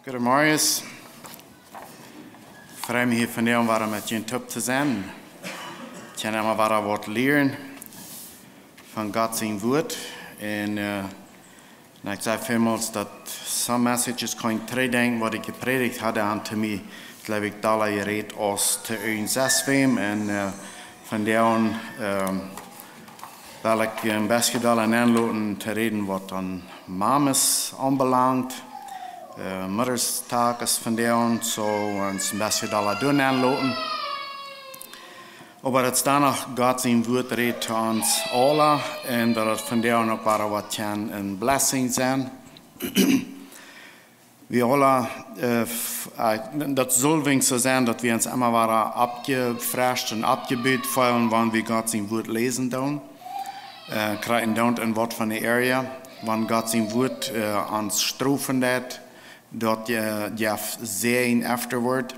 Goedemorgen. Ik freue mich hier vandaag om met jullie top te zijn. Ik kan allemaal wat leren van God zijn woord. En ik zei vielmals dat some messages kan terugdenken wat ik gepredigt had aan te mij. Glaube ik dat je reed als te een 6 en vandaag wil ik een best gedaan aanloten te reden wat aan mamas aanbelangt. Moedersdag is vandaag, zo ons best gedaan doen aanloten. Maar het staat nog God zijn woord reed te ons allen en dat het vandaag ook waar wat kan een blessing zijn. We alle, dat zal zo zijn dat we ons immer waren abgefrascht en abgebeut voelen wanneer we God zijn woord lezen doen. Krijgen dan een woord van de area, wanneer God zijn woord ons strofen dat je zien afterward.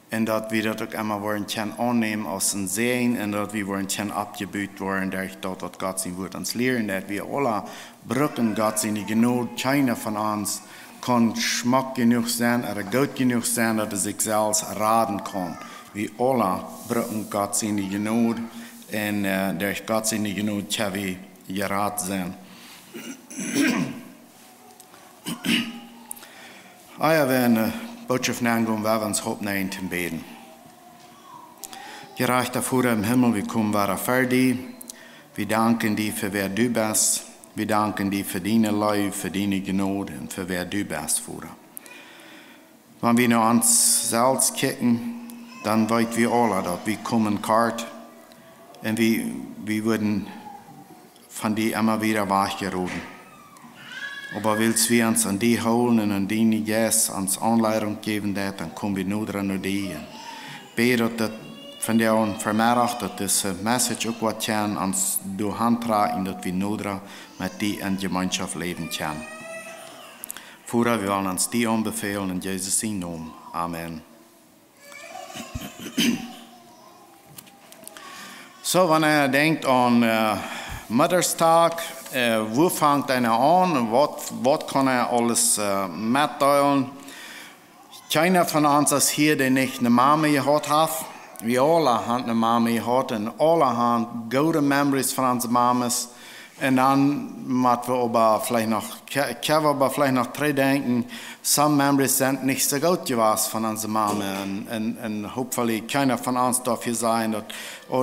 En dat we dat ook immer worden kunnen aannemen als een zegen en dat we worden kunnen abgebeut worden door dat God zijn woord ons leren. Dat we alle brücken God zijn genade, keiner van ons kan smak genoeg zijn, goed genoeg zijn dat hij zichzelf raden kan. We alle brücken God zijn genade en door God zijn genade kunnen we geraad zijn. We een boodschap nagaan, waar we ons hoop naar te beden. Gerechter Vater im Himmel, wir kommen waren fertig. Wir danken dir für wer du bist. Wir danken dir für deine Liebe, für deine Gnade und für wer du bist, Vater. Wenn wir nach uns selbst kicken, dann weit wir alle, dass wir kommen kart und wir würden von dir immer wieder wachgerufen. Aber willst wir uns an die holen und an deine Geist uns Anleitung geben, dann kommen wir nur dran an die. Bete, dass von der und vermerkt, dass diese Message auch was kann uns durch Hand tragen, dass wir nur dran mit dir in Gemeinschaft leben können. Vater, wir wollen uns dir anbefehlen in Jesus' Namen. Amen. So, wenn ihr denkt an Mutterstag, wo fängt einer an? Was kann alles mitteilen? Keiner von uns ist hier, der nicht eine Mama gehabt hat. Wir alle haben eine Mama gehabt und alle haben gute Memories von unseren Mamas. Und dann müssen wir aber vielleicht noch dran denken, some Memories sind nicht so gut gewesen von unserer Mama. Und hoffentlich keiner von uns darf hier sein, dass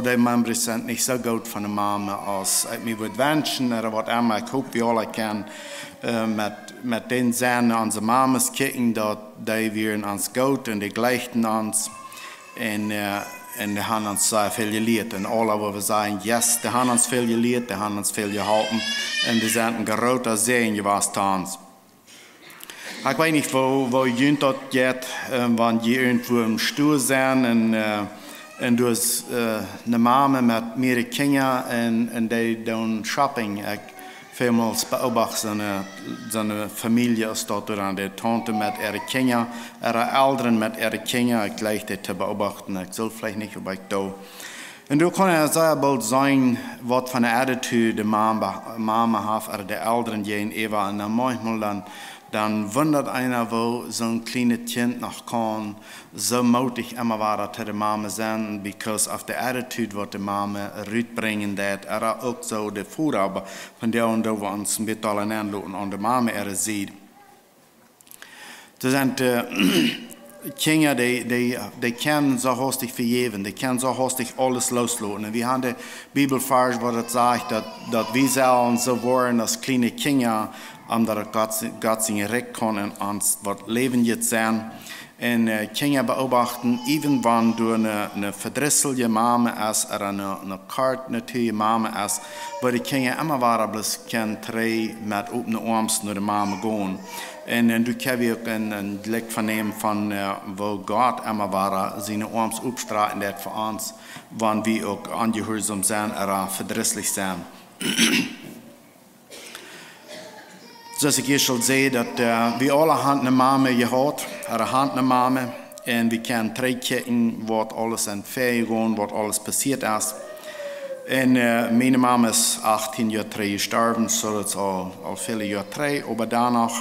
die Memories sind nicht so gut von der Mama, als ich mir würde wünschen oder was immer. Ich hoffe, wir alle können mit den Sänen unsere Mamas kicken, dass die uns gut und die gleichen uns. Und die haben uns sehr viel gelehrt. Und alle, wo wir sagen, yes, die haben uns viel gelehrt, die haben uns viel geholfen. Und die sind ein großer Segen gewesen zu uns. Ich weiß nicht, wo ihr dort geht, wenn ihr irgendwo im Stuhl seid und du hast eine Mama mit mehreren Kindern und die tun Shopping. Ich vielmals beobachte so eine Familie ist dort an der Tante mit ihren Kindern, ihre Eltern mit ihren Kindern, ich gleich das zu beobachten, ich soll vielleicht nicht, aber ich da. Und du kannst sehr bald sein, was von der Attitude der Mama hat, oder der Eltern gegenüber, und dann manchmal dann wundert einer, wo so ein kleines Kind noch kann, so mutig immer war zu der Mama sein, because of the attitude, was die Mama rütbringen wird, auch so der Vater, aber von der und da, wo uns ein bisschen anlauten an der Mama sieht. Das sind Kinder, die können so hastig vergeben, die können so hastig alles loslassen. Wir haben die Bibelvers, wo das sagt, dass wir sollen so waren als kleine Kinder, omdat Gott sein Recht kann und uns was Leben jetzt sein. Und Kinder beobachten, even wenn du eine verdrisselige Mama ist oder eine kartnatürliche Mama ist, wo die Kinder immer waren, bloß können drei mit offenen Armen nach der Mama gehen. Und du kannst auch einen Blick vernehmen von, wo Gott immer war, seine Arme aufstreiten wird für uns, wenn wir auch angehorsam sind oder verdrisslich sind. Zoals ik eerst al zei, dat we alle haben eine Mama gehad, oder haben eine Mama, und wir können terugkijken wat alles in Ferien wat alles passiert ist. Und meine Mama ist 18 Jahre gestorben, so das al viele Jahre aber danach,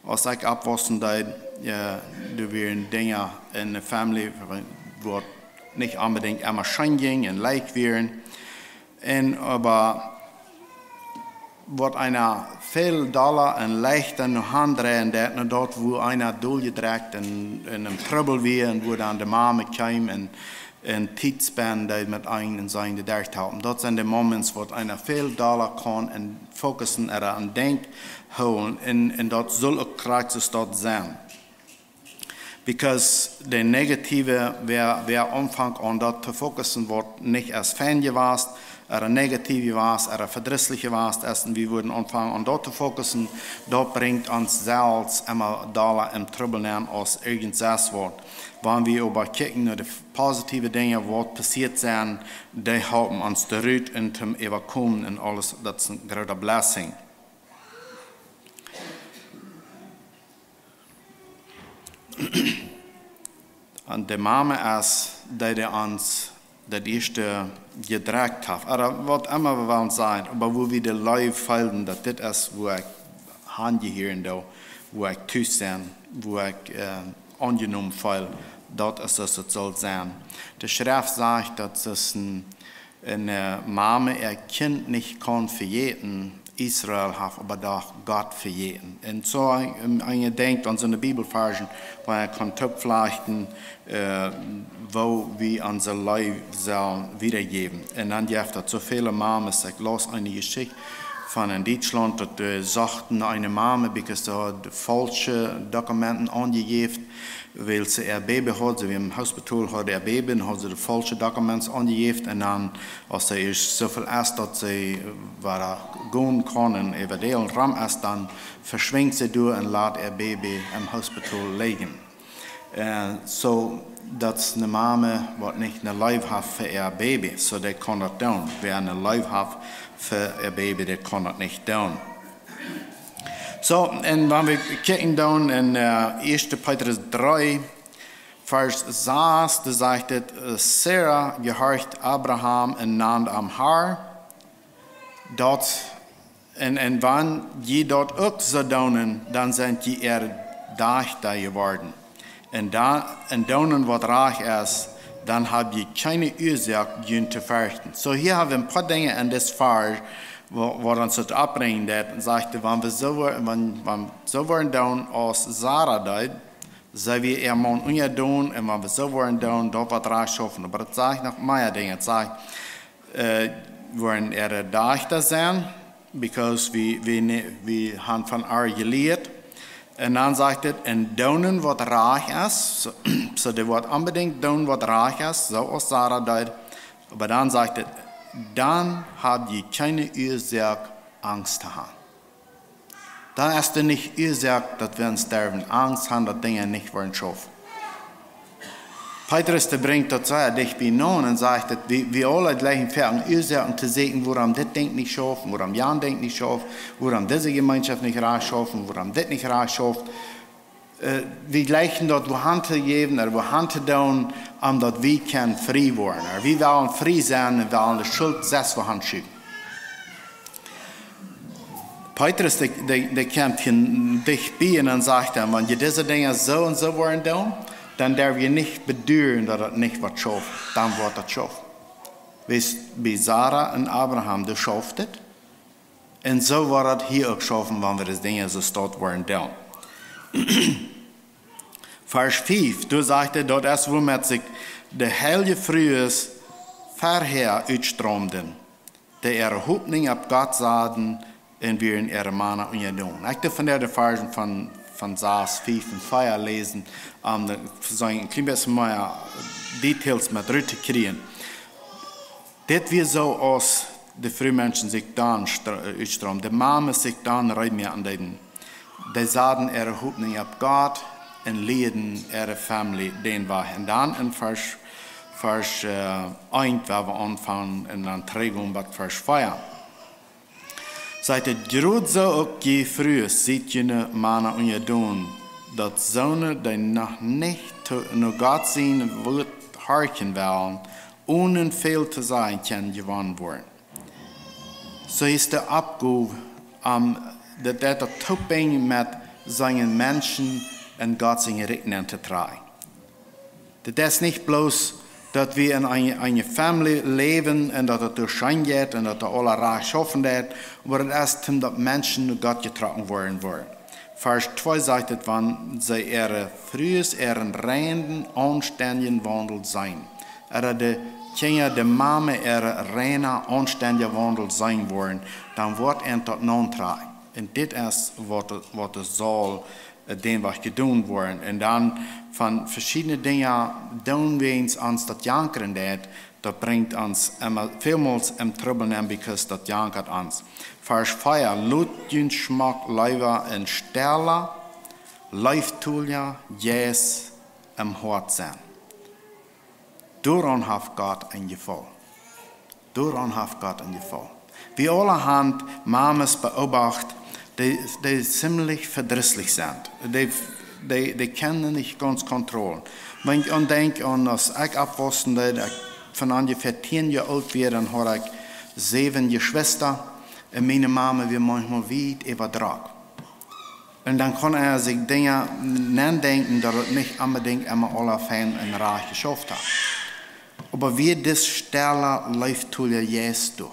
als ich abwassen deed, du wären Dinge in der Familie, wo nicht unbedingt immer schön ging und leicht wären. Aber wird einer viel Dollar und leichter in die Hand drehen, dort wo einer durchgedreht in einem Trouble wäre und wo dann die Mama kam und Tidspan mit einem sein gedacht haben. Dort sind die Moments, wo einer viel Dollar kann und fokussen an Denk holen und dort soll auch Kreuzes dort sein. Because der Negative, wer Umfang an dort zu fokussen wird, nicht als Fan gewesen, negative was, verdrissliche was, wir würden anfangen an dort zu fokussen, dort bringt uns selbst immer Dollar im Trouble nehmen als irgendwas wird. Wenn wir aber kicken nach die positive Dinge, was passiert sind, die halten uns zurück und zum Überkommen und alles, das ist eine große Blessing. Und die Mama ist, die uns das erste gedreht hat. Aber was immer wir wollen sein, aber wo wir die Leute fühlen, dass das ist, wo ich Hände hier und da, wo ich tüß sein, wo ich angenommen fühle, dort ist es soll sein. Die Schrift sagt, dass es eine Mama ihr Kind nicht kann für jeden Israel hat, aber doch Gott für jeden. Und so, ihr denkt an so eine Bibelversion, wo ihr könnt vielleicht wo wir unser Leben sollen wiedergeben. Und dann gibt es so viele Mamen, ich las eine Geschichte von in Deutschland, dass sagten eine Mama, because sie hat falsche Dokumenten angegeben, weil sie ihr Baby hat, sie im Hospital hat ihr Baby, und hat sie die falschen Dokumente angegeben, und dann, als sie so viel ist, dass sie gehen kann und eventuell ram ist, dann verschwingt sie durch und lässt ihr Baby im Hospital liegen. So, dass eine Mama, die nicht eine Life hat für ihr Baby, so die kann das tun. Wer eine Life hat für ihr Baby, der kann das nicht tun. So, und wenn wir gucken dann in 1. Petrus 3, Vers 6, da sagt es, Sarah gehorcht Abraham und nannte am Haar. Dort, und wenn die dort auch so tun, dann sind die Dachter geworden. Und dann, was reich ist, dann haben die keine Ursache, ihn zu fürchten. So, hier haben wir ein paar Dinge in das Vers, wo uns das abbringen, und sagte, wenn wir so waren dann als Sarah dort, so wie ihr Mann tun, und wenn wir so waren dann, dort was reich schaffen. Aber das sagt noch mehr Dinge. Das sagt, wollen Dachter sein, because wir haben von ihr gelehrt. Und dann sagt er, und donen was reich ist, so der wird unbedingt donen was reich ist, so als Sarah dort. Aber dann sagt er, dann habt ihr keine Ursache, Angst zu haben. Dann ist es nicht Ursache, dass wir sterben, Angst haben, dass Dinge nicht werden schaffen. Petrus bringt das sehr dicht bei nun und sagt, dass wir alle gleichen Fähren Ursachen zu sehen, woran das Ding nicht schaffen, woran Jan Ding nicht schafft, woran diese Gemeinschaft nicht reich schaffen, woran das nicht reich schafft. Wir gleichen dort, wo Hand zu geben, oder wo Hand zu tun, dass wir können frei werden. Wir wollen frei sein und wollen die Schuld selbst von Hand schieben. Petrus, der kennt dich bei und sagt dann, wenn ihr diese Dinge so und so wollen tun, dann darf ihr nicht bedauern, dass das nicht was schafft. Dann wird das schafft. Bei Sarah und Abraham, das schafft es. Und so wird das hier auch schaffen, wenn wir das Ding so starten wollen. Vers 5, du sagst, dort ist, womit sich der Heilige Frühes vorher ausströmten, der ihre Hoffnung auf Gott sahen und wir in ihre Männer und ihr tun. Ich darf von der Versen von Saas 5 und 4 lesen, so ein klein bisschen mehr Details mit rüberkriegen. Das wird so aus, die Frühmenschen sich dann ausströmen, die Mama sich dann rein an den. Die sahen ihre Hoffnung auf Gott und leiden ihre Familie den Weg. Und dann in Vers 1, wenn wir anfangen, in der Trägung mit Vers 4. Seid ihr gerade so auch je früh, seht ihr Männer und ihr tun, dass Söhne, die noch nicht nur Gott sehen, wird horchen wollen, ohne viel zu sein, können gewonnen werden. So ist der Abgabe, dass der Topping mit seinen Menschen in Gott seine Rechnung zu tragen. Das ist nicht bloß, dass wir in eine Familie leben und dass es durchschein geht und dass alle reich schaffen wird, aber das ist, dass Menschen zu Gott getragen werden wollen. Vers 2 sagt es, wann sie ihre frühes, ihren reinen, anständigen Wandel sein. Die Kinder, die Mama, ihre reiner, anständiger Wandel sein wollen, dann wird tot non tragen. Und das ist, was es soll, den was gedaan worden. Und dann von verschiedenen Dingen tun wir uns das jankern, das bringt uns immer vielmals im Trouble, because das jankert uns. Vers 4, Lutjen schmack leiva en stella, leiftulia, jes, im Hort sein. Daran hat Gott ein Gefall. Daran hat Gott ein Gefall. Wir alle haben Mamas beobachtet, die ziemlich verdrießlich sind. Die können nicht ganz kontrollieren. Wenn ich denke an das ich abwusste, von ungefähr 10 Jahren alt war, dann habe ich 7 Geschwister. Und meine Mama wird manchmal weit übertragen. Und dann kann sich Dinge denken, dass er nicht unbedingt immer alle Fans in Reich geschafft hat. Aber wie das Stelle läuft, tut er jetzt durch.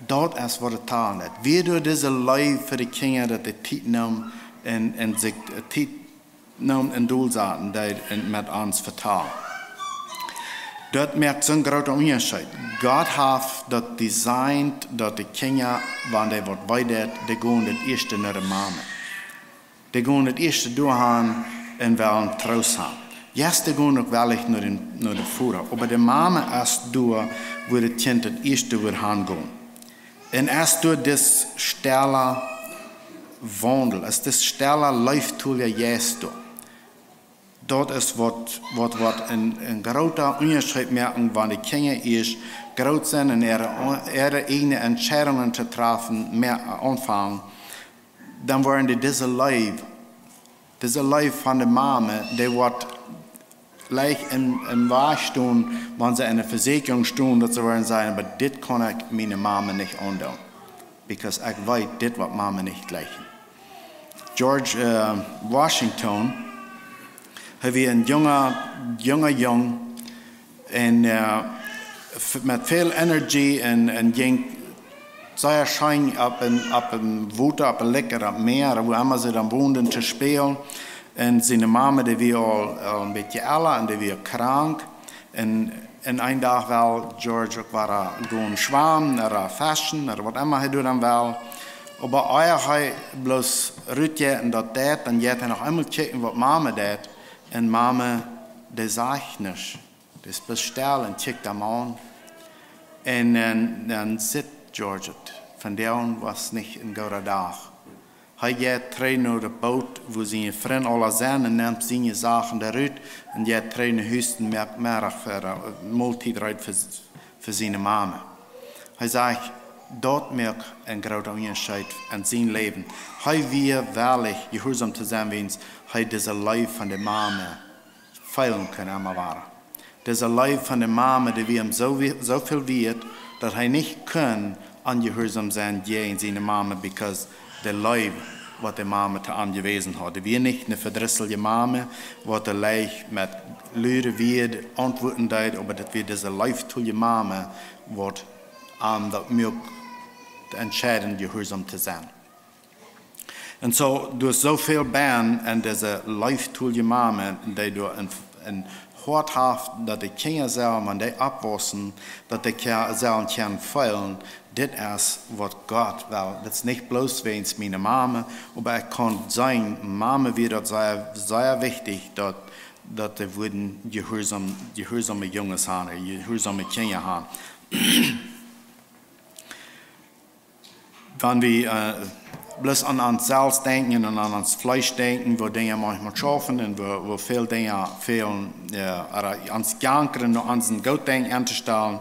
Dort ist, was er getan hat. Wie du diese Leib für die Kinder, dass die Zeit nehmen und sich Zeit nehmen und durchsetzen, die mit uns vertrauen. Dort merkt so ein großer Unterschied. Gott hat das designt, dass die Kinder, wenn die was weiter, die gehen das erste nach der Mama. Die gehen das erste durchhaben und wollen Trost haben. Jetzt gehen auch wirklich nach dem Führer. Aber die Mama ist durch, wo das Kind das erste wird hingehen. Und erst durch das stille Wandel, als das stille läuft, tut er jetzt durch. Dort ist, was ein großer Unterschied merken, wenn die Kinder erst groß sind und ihre eigenen Entscheidungen zu treffen, mehr anfangen, dann werden die diese Leib von der Mama, die wird gleich im Wahr stehen, wenn sie in einer Versicherung stehen, dass sie werden sagen, aber das kann ich meine Mama nicht antun. Because ich weiß, das wird Mama nicht gleichen. George Washington, er war ein junger Jung und mit viel Energie und ging sehr schön ab im Wuter, ab im Lecker, ab Meer, wo immer sie dann wohnen, zu spielen. Und seine Mama, die war ein bisschen älter und die war krank. Und einen Tag war George auch gehen schwimmen, oder fashion, oder was immer er dann will. Aber er hat bloß Rütje und das, und jetzt noch einmal checken, was Mama das. Und Mama, die sagt nicht. Die ist bloß still und checkt am an. Und dann sitzt George. Von der an war es nicht ein guter Tag. Er geht rein nach dem Boot, wo seine Freunde alle sind, und nimmt seine Sachen darüber. Und geht rein in Houston, mehr für eine Multidreit für seine Mama. Er sagt, dort merkt ein großer Unterschied in seinem Leben. Er will wirklich gehorsam zu sein, wenn er diese Leib von der Mama feilen kann, immer war. Diese Leib von der Mama, die wir ihm so viel wird, dass er nicht kann angehorsam sein gegen seine Mama, because der Leib, was die Mama zu angewiesen hat. Wir nicht eine verdrisselige Mama, was der leicht mit Lüre wird, antworten wird, aber das wird diese leibtulle Mama, was das mögt, entscheiden, gehorsam zu sein. Und so, durch so viel Band und diese leibtulle Mama, die du in Hort hast, dass die Kinder selber, wenn die abwachsen, dass die selber können feilen, das ist, was Gott will. Das ist nicht bloß wegen meiner Mama, aber es kann sein, Mama wird sehr, sehr wichtig, dass die würden gehorsame Jungs haben, gehorsame Kinder haben. Wenn wir bloß an uns selbst denken und an uns Fleisch denken, wo Dinge manchmal schaffen und wo viele Dinge fehlen, ans Jankern und ans Gott denken anzustellen,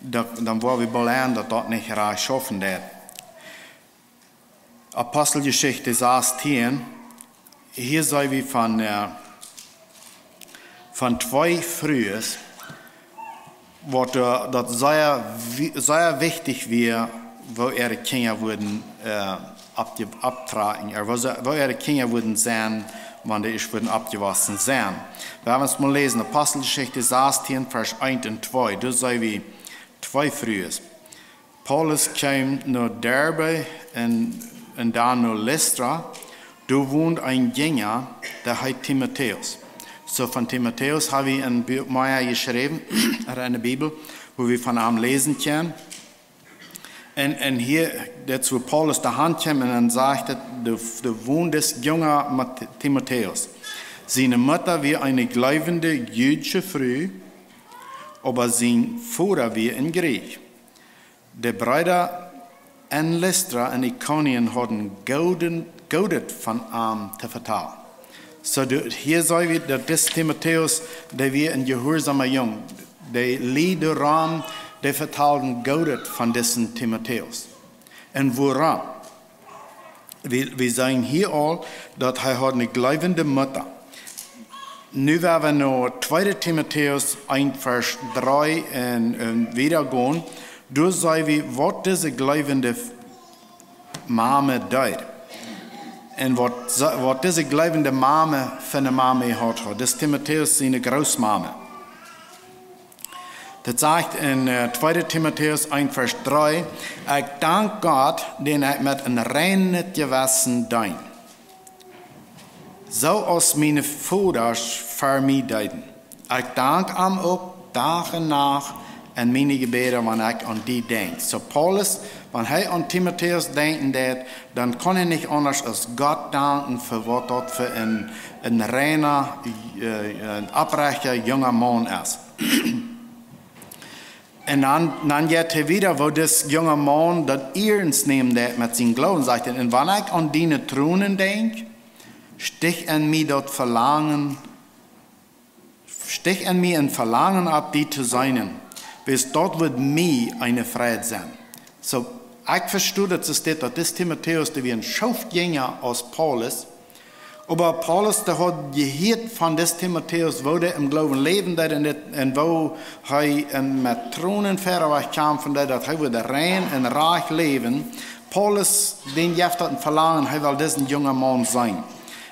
dann wollen wir belehren, dass das nicht reich schaffen wird. Apostelgeschichte 16, hier sehen wir von 2 Frühes, was das sehr wichtig wäre, wo ihre Kinder würden abtragen, wo ihre Kinder würden sein, wann der ich würden abgewaschen sein. Wir haben es mal lesen, Apostelgeschichte 16, Vers 1 und 2, das sei wie 2 frühes. Paulus kam nach Derbe und dann nach Lystra. Da wohnt ein Jünger, der heißt Timotheus. So von Timotheus habe ich ein Buch geschrieben, in der Bibel, wo wir von ihm lesen können. Und hier, dazu Paulus der Hand kommt und dann sagt, da wohnt das junge Timotheus. Seine Mutter war eine glaubende jüdische Frau, aber sein Vater war ein Griech. Die Brüder in Lystra und Ikonien hatten gaudet von ihm zu vertalen. So hier sehen wir, dass das Timotheus, der war ein gehorsamer Junge. Der Liederraum, der vertalten gaudet von diesem Timotheus. Und woran? Wir sagen hier all, dass er hat eine glaubende Mutter. Nu werden wir noch 2. Timotheus 1, Vers 3 und wieder gehen. Da sagen wir, was diese glaubende Mama tut. Und was diese glaubende Mama für eine Mama hat. Das ist Timotheus seine Großmama. Das sagt in 2. Timotheus 1, Vers 3, ich danke Gott, den ich mit einem reinen Gewissen dein. So als meine Vaters für mich deuten. Ich danke ihm auch Tag und Nacht an meine Gebete, wenn ich an die denke. So Paulus, wenn er an Timotheus denken wird, dann kann er nicht anders als Gott danken für was dort für ein reiner, abrechter junger Mann ist. Und dann geht er wieder, wo das junge Mann das ernst nimmt mit seinem Glauben, sagt er, und wenn ich an deine Thronen denke, stich an mir ein Verlangen ab, die zu sein, bis dort wird mir eine Freiheit sein. So, ich verstehe, dass das Timotheus, der wie ein Schafjänger aus Paulus, aber Paulus, der hat gehört von des Timotheus, wo der im Glauben leben hat und wo er mit Thronen verweicht kam, von der, dass er würde rein und reich leben. Paulus, den Jeff hat ein Verlangen, er will diesen jungen Mann sein.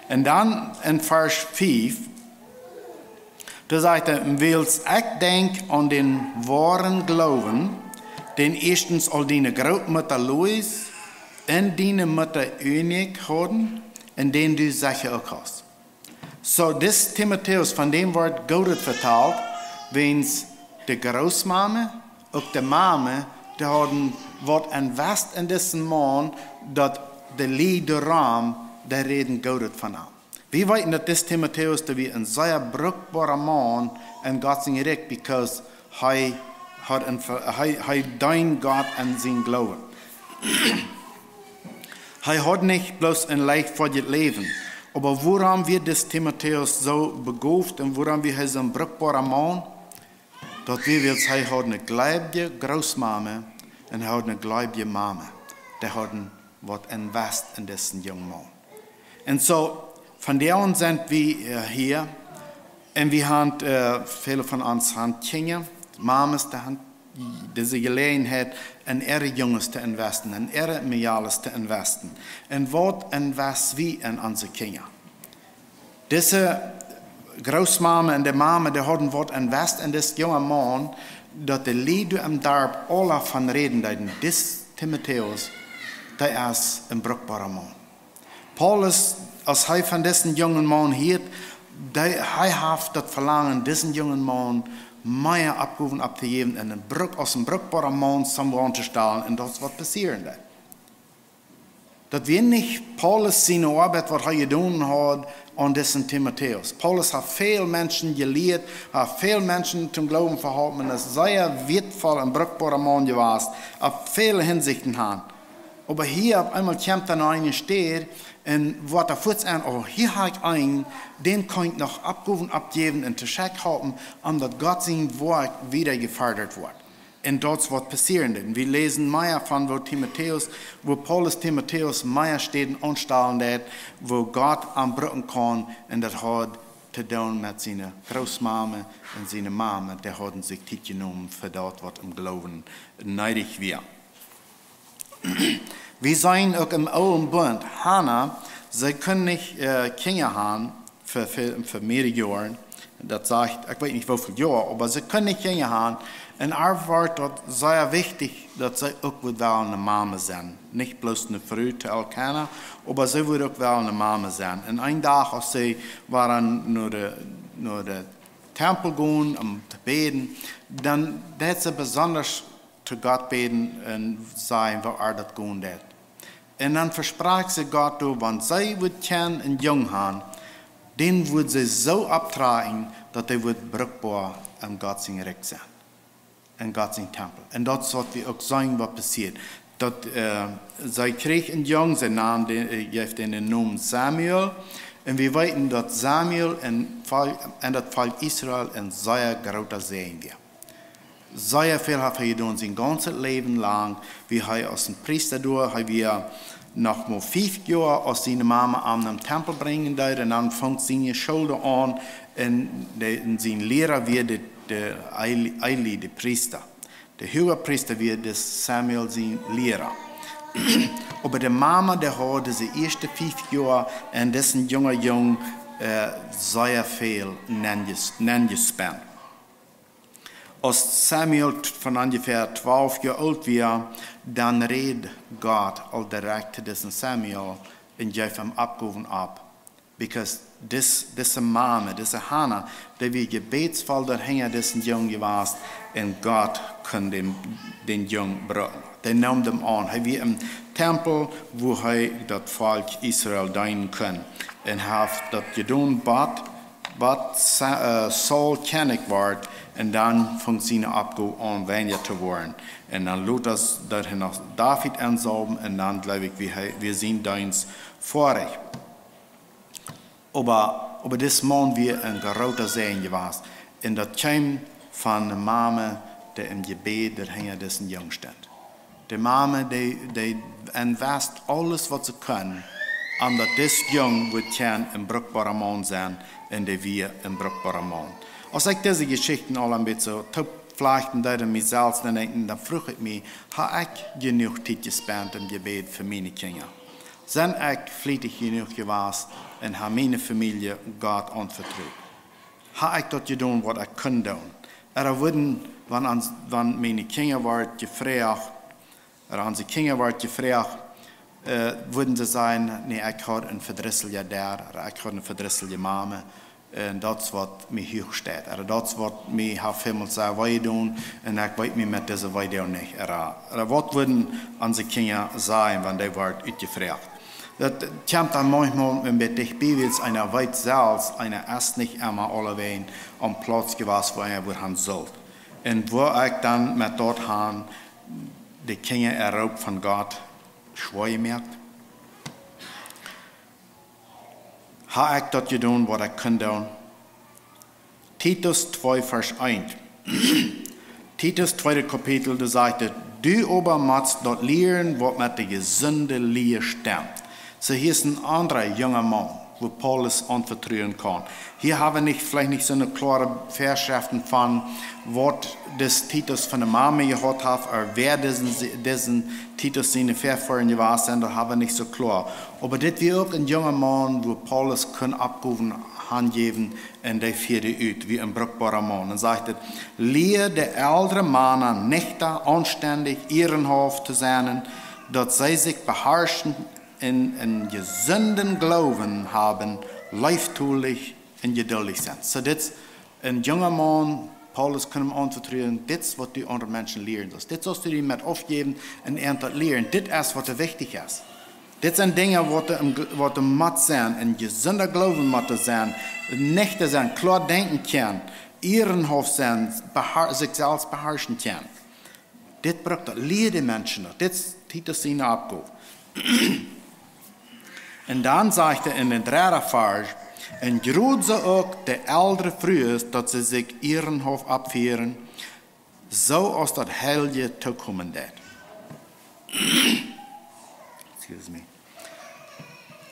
Und dann in Vers 5, da sagt er, ich denke an den wahren Glauben, den erstens all deine Großmutter Lois und deine Mutter Eunice hatten, in den du sicher auch hast. So, das Timotheus von dem Wort Gott vertalt, wenn die Großmama und die Mama, die haben was invest in diesen Mann, dass der Liederraum, der reden Gott von ihm. Wir wissen, dass das Timotheus, der wie ein sehr brauchbarer Mann in Gott sein Recht, because er dein Gott an sein Glauben. Er hat nicht bloß ein leicht vor das Leben, aber woran wird das Timotheus so begabt und woran wir so ein brauchbarer Mann? Dass wir er hat eine gläubige Großmama und er hat eine gläubige Mama. Der hat was invest in diesen jungen Mann. Und so, von der an sind wir hier und wir haben, viele von uns haben Kinder, Mamas, die haben diese Gelegenheit, in ihre Jungs zu investen, in ihre Mädels zu investen. Und was invest wir in unsere Kinder? Diese Großmama und die Mama, die haben was invest in das junge Mann, dass die Lieder im Dorf alle von reden, das Timotheus, der ist ein brauchbarer Mann. Paulus, als er von diesem jungen Mann hielt, er hat das Verlangen, diesen jungen Mann mehr Abgaben abzugeben und aus einem brauchbaren Mann zum zu stellen, und das wird passieren. Das wir nicht Paulus seine Arbeit, was er getan hat, an diesen Timotheus. Paulus hat viele Menschen gelehrt, hat viele Menschen zum Glauben verholfen, und es sei ein wertvoller und brauchbarer Mann gewesen, auf viele Hinsichten haben. Aber hier auf einmal kommt dann einer steht, und was er kurz an, oh, hier habe ich einen, den kann ich noch Abgaben abgeben und zu Check halten, dass Gott sein Wort wieder gefördert wird. Und das wird passieren. Denn wir lesen mehr von wo Paulus Timotheus mehr steht und anstellen, wo Gott anbrücken kann, und das hat zu tun mit seiner Großmama und seiner Mama, die haben sich Zeit genommen für das, was im Glauben neidig war. Wir zijn ook im Oude Bund. Hannah, sie können nicht Kinder haben für mehrere Jahre. Das sagt, ich weiß nicht, wie viele Jahre, aber sie können nicht Kinder haben. Und war dort sehr wichtig, dass sie auch eine Mama sein. Nicht bloß eine Frau zu erkennen, aber sie würde auch eine Mama sein. Und einen Tag, als sie waren nur den Tempel gehen, um zu beten, dann hat sie besonders zu Gott beten und sagen, wo das gehen wird. Und dann versprach sie Gott, wenn sie wird kennen und jung haben, den wird sie so abtragen, dass sie wird brauchbar am Gott sein Recht sein. In Gottes Tempel. Und das wird wir auch sagen, was passiert. Sie kriegt einen Jungen, sie gibt den Namen Samuel. Und wir wissen, dass Samuel in das Volk Israel ein sehr großer Segen war. Sehr viel hat er getan, sein ganzes Leben lang. Wie er als ein Priester durch, haben wir noch mal 5 Jahre aus seiner Mama an den Tempel bringen, und dann fängt seine Schulter an, und sein Lehrer wird der Eli, der Priester. Der Hohepriester wird Samuel sein Lehrer. Aber der Mama, der hat diese ersten 5 Jahre und dessen Jungen sehr viel gespannt. Als Samuel von ungefähr 12 Jahren alt war, dann redet Gott all direkt zu diesem Samuel und gibt ihm Abgaben ab. Because diese Mama, diese Hannah, die wir gebetsvoll dahin diesen Jungen gewesen, und Gott kann den Jungen brauchen. Der nahm dem an. Er war im Tempel, wo er das Volk Israel dienen kann. Und hat das getan, was Saul kennig wird, und dann fängt seine Abgabe an, weniger zu werden. Und dann lädt das dahin nach David ansalben, und dann glaube ich, wir sind deins vorig. Aber das Mann war ein großer Segen gewesen. Und das kam von der Mama, die im Gebet dahinter dessen Jungen stand. Die Mama, die investiert alles, was sie kann, um dass das Jung wird ein brauchbarer Mann sein, und der wir ein brauchbarer Mann. Als ich diese Geschichten alle ein bisschen vielleicht in mich selbst denke, dann frage ich mich, habe ich genug Zeit gespannt im Gebet für meine Kinder? Sind ich flittig genug gewesen und habe meine Familie Gott anvertraut? Habe ich das getan, was ich kann tun? Oder würden, wenn meine Kinder waren gefragt, oder unsere Kinder waren gefragt, würden sie sagen, nee, ich habe ein verdrießlicher Dad, oder ich habe eine verdrießliche Mama, und das, was mir hier steht. Oder das, was mir auf Himmel sagt, was tun, und ich weiß mir mit dieser Weide nicht. Oder was würden unsere Kinder sagen, wenn die waren gefragt? Das kommt dann manchmal mit der Bibel, einer weit selbst, einer erst nicht einmal alleweil am Platz gewesen, wo er haben soll. Und wo ich dann mit dort haben, die Kinder erlaubt von Gott, schwer gemerkt. Habe ich das getan, was ich kann tun? Titus 2, Vers 1. Titus 2. Kapitel, da sagt er, du aber musst dort lehren, was mit der gesunden Lehre stimmt. So hier ist ein anderer junger Mann, wo Paulus anvertrauen kann. Hier haben wir vielleicht nicht so eine klare Verschriften von, was das Titus von der Mama gehabt hat, oder wer diesen Titus seine Verfahren gewesen sind, da haben wir nicht so klar. Aber das wird auch ein junger Mann, wo Paulus kann Abgaben angeben, und der führte ut, wie ein brauchbarer Mann. Und sagt, lehre der ältere Männer nicht anständig, ehrenhaft zu sein, dass sie sich beherrschen, in gesunden Glauben haben, leiftulich und geduldig sind. So das ein junger Mann, Paulus kann ihm anvertrauen, das ist, was die anderen Menschen lehren. Das sollst du ihm mit aufgeben und erntet lehren. Das ist, was wichtig ist. Das sind Dinge, was du matt sein, ein gesunder Glauben matt sein, nicht sein, klar denken kann, ehrenhaft sein, sich selbst beherrschen kann. Das braucht lehre die Menschen. Das tut das ihnen Abgabe. Und dann sagt er in den 3. Vers, und gerade so auch der ältere früh ist, dass sie sich ehrenhaft abführen, so aus das Heilige zukommen wird. Excuse me.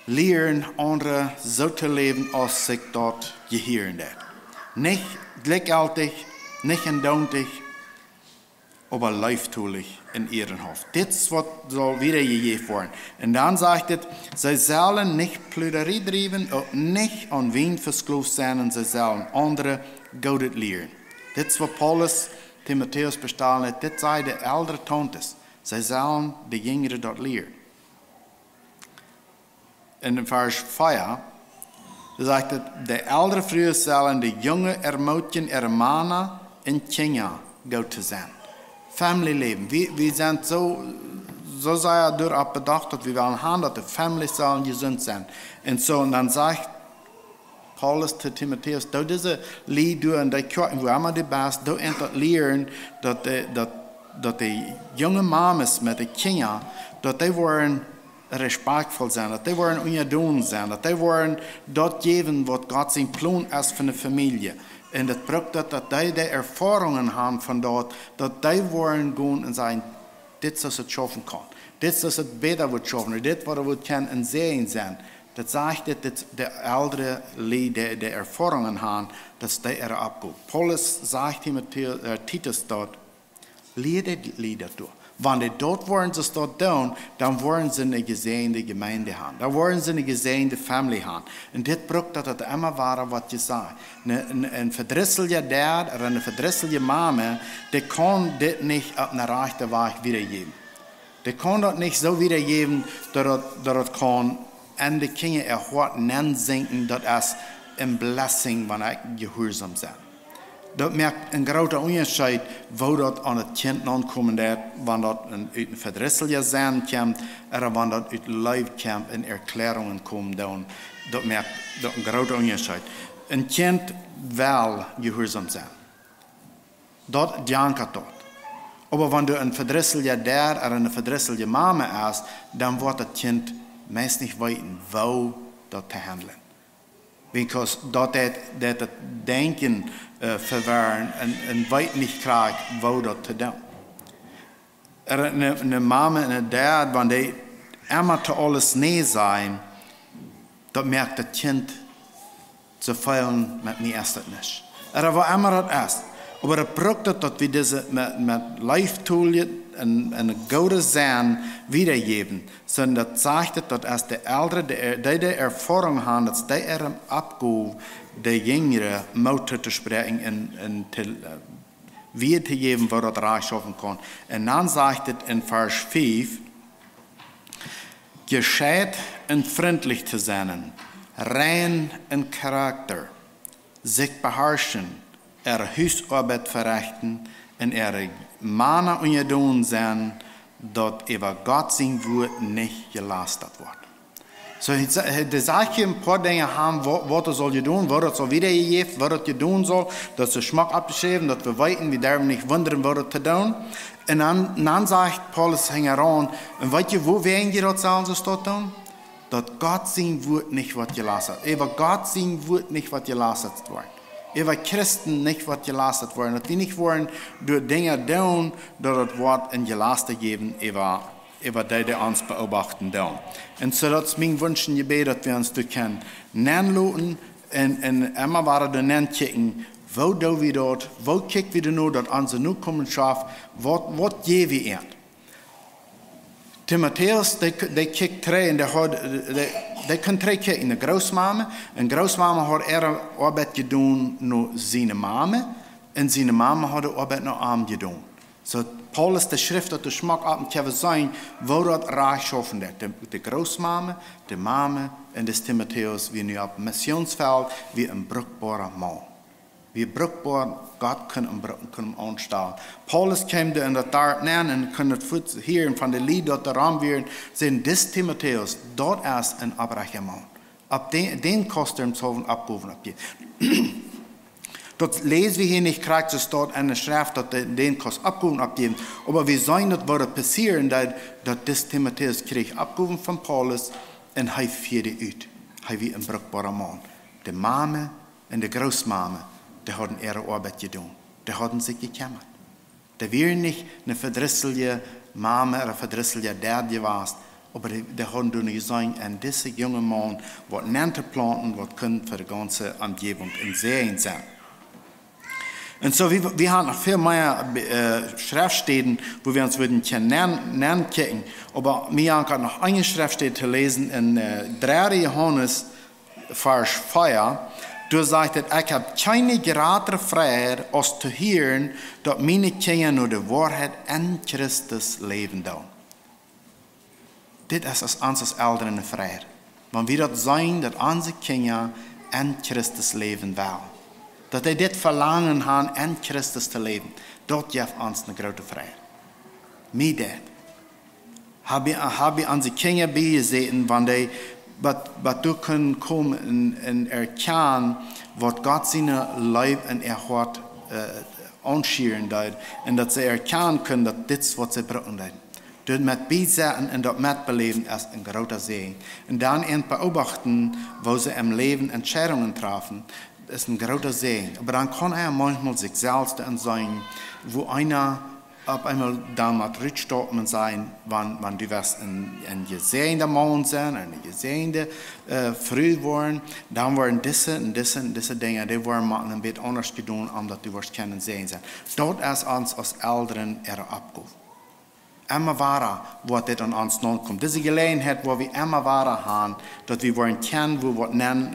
Lehren andere so zu leben, als sich dort gehören wird. Nicht gleichgültig, nicht andauernd, aber leiftulich in ihren Hof. Das soll wieder gegeben werden. Und dann sagt es, sie sollen nicht Plüderie treiben und nicht an Wein versklavt sein und sie sollen andere Gutes lehren. Das ist, was Paulus Timotheus bestahlen hat. Das sei der ältere Tontes. Sie sollen die Jüngeren dort lehren. In dem Vers 4 sagt es, der ältere früher sollen die Jungen ermutigen, ermahnen und Kinder gut zu sein. Familieleben. Wir sind so sehr darauf bedacht, dass wir wollen haben, dass die Familie sollen gesund sein. Und dann sagt Paulus zu Timotheus, du diese Lied, du in der Kirche, wo immer du bist, du entweder lernen, dass die jungen Mamas mit den Kindern, dass die wollen respektvoll sein, dass die wollen ungedoen sein, dass die wollen dort geben, was Gott sein Plan ist für eine Familie. Und das braucht, dass die Erfahrungen haben von dort, dass die wollen gehen und sagen, das ist es schaffen kann. Das ist es besser wird schaffen, das was kann und sehen sein. Das sagt, dass der ältere Leute, die Erfahrungen haben, dass die abgehen. Paulus sagt Titus dort, lehre die Lieder durch. Wenn die dort wollen, sie es dort tun, dann wollen sie eine gesehene Gemeinde haben. Dann wollen sie eine gesehene Familie haben. Und das braucht, dass das immer war, was ich sage. Ein verdrisselige Dad oder eine verdrisselige Mama, die kann das nicht auf eine rechte Weg wiedergeben. Die kann das nicht so wiedergeben, dass das kann an die Kinder erhorten, senken, dass es ein Blessing, wenn er gehorsam sind. Dat merkt een grote onderscheid wo dat aan het kind aankomt, wanneer dat uit een verdrisselijke zijn komt, of wanneer dat uit lijf komt en erklärungen komt. Dat merkt dat een grote onderscheid. Een kind wil gehoorzaam zijn. Dat jankt dat. Maar wanneer een verdrisselijke dad of een verdrisselijke mama is, dan wordt het kind meest niet weten hoe dat te handelen. Because dat het denken verwarren en weet niet krijgt hoe dat te doen. Een mama en een dad, wanneer die immer te alles nee zijn, dat merkt het kind, ze feilen met mij is dat niet. Wat immer dat is. Maar het braucht dat we deze met lijftoelje en een goede zijn wiedergeben. So dat zegt dat als de ouderen die ervaring hebben, dat ze er opgaan, de jongeren motor te spreken en weer te geven wat dat reich schaffen kan. En dan zegt het in vers 5, gescheit en vriendlich te zijn, rein in karakter, zich beherrschen, huisarbeit verrichten en Mannen ungedoen zijn dat over Gott zijn woord niet gelasterd wordt. So, de zaak je een paar dingen hebben wat soll je doen, wat het zal wiedergegeven, wat het je doen zal, dat ze smak abgeschreven, dat we weten, we durven niet wonderen wat het te doen. En dan zegt Paulus aan, en weet je, hoe wegen je dat zelfs zo tot doen? Dat Gott zijn woord niet wat gelasterd wordt. Over Gott zijn woord niet wat gelasterd wordt. Über Christen nicht wat gelastet worden. Dat we niet worden door dingen doen, dat het wordt een gelastet geben, über die ons beobachten doen. En zo dat is mijn wunsch en gebed, dat we ons door kunnen nanloten en immer waren door nankijken, wo doen we dat, wo kijken we er nu, dat onze nu komen schaf, wat geven we aan. Timotheus, die kijkt terug en die kan terugkijken in de grootmama. En grootmama had arbeid gedaan naar zijn mama. En zijn mama had arbeid naar hem gedaan. So Paulus, de schrift dat de smak op en kan zijn, waar dat reich schaffen dat. De grootmama, de mama en de Timotheus, wie nu op het missionsveld, wie een bruikbare man. Wie bruikbaar, Gott kan hem aanstellen. Paulus kwam in dat daar neer en kon het voet hier van de lied dat er aan weer zijn. Dit Timotheus, dat is een oprechte man. Op den kost hem zo een opgeven op je. Dat lezen we hier niet krijgt, zo staat in de schrift dat den kost opgeven opgeven. Maar we zijn dat wat er passeren dat dit Timotheus kreeg opgeven van Paulus en hij vierde uit. Hij was een bruikbare man. De mama en de grootmama. Die hadden ihre Arbeit gedaan. Die hadden sich gekümmert. Die waren nicht eine verdrisselige Mama oder verdrisselige Dad gewesen, aber die hadden toen gezien, en deze jonge man wat nente planten, wat kunnen voor de ganze Umgebung in Sehen sein. Und so, wir haben noch viel mehr Schriftstellen, wo wir uns würden nennen können. Aber wir haben gerade noch eine Schriftstelle zu lesen in 3. Johannes, Vers 4. Du sagst, ich habe keine gerade Freiheit, als zu hören, dass meine Kinder nur die Wahrheit in Christus leben. Das ist unsere Eltern Freiheit. Wenn wir das sein, dass unsere Kinder in Christus leben wollen. Dass die das Verlangen haben, in Christus zu leben. Dort gibt uns eine große Freiheit. Mir das. Habe ich unsere Kinder gesehen, wenn die du können kommen und erkennen, was Gott seine Leib und Hart anschieren tut. Und dass sie erkennen können, dass das, was sie brauchen. Dort mit beisetzen und dort mitbeleben ist ein großer Segen. Und dann beobachten, wo sie im Leben Entscheidungen treffen, ist ein großer Segen. Aber dann kann manchmal sich selbst sein, wo einer auf einmal dann mit Rückstoppen sein, wenn du was in gesehene Morgen sind, in gesehene Früh waren, dann waren diese Dinge, die waren ein bisschen anders getan, omdat du wirst können sehen sein. Dort ist uns als Eltern abgehoben. Immer weiter, wo das an uns nun kommt. Diese Gelegenheit, wo wir immer weiter haben, dass wir wollen kennen, wo wir nennen,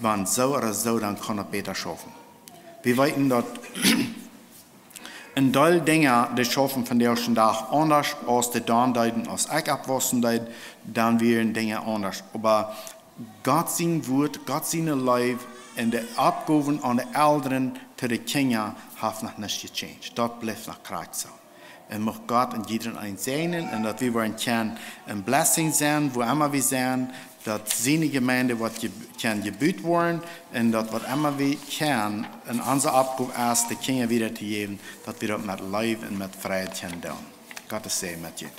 wenn so oder so, dann kann er besser schaffen. Wir wissen, dass ein Teil Dinge, die schaffen von der ersten Tag anders, als die dann deuten, als ich abwaschen deuten, dann werden Dinge anders. Aber Gott sein Wort, Gott seine Leib, und die Abgaben an die Eltern zu den Kindern, haben noch nicht gechanged. Das bleibt noch gleich so. Und mag Gott und jeder einen segnen und dass wir können ein Blessing sein, wo immer wir sind, dass seine Gemeinde wird gebüht werden und dass was immer wir können, in unserer Abgabe ist, die Kinder wieder zu geben, dass wir das mit Leib und mit Freiheit können tun. Gottes Segen mit dir.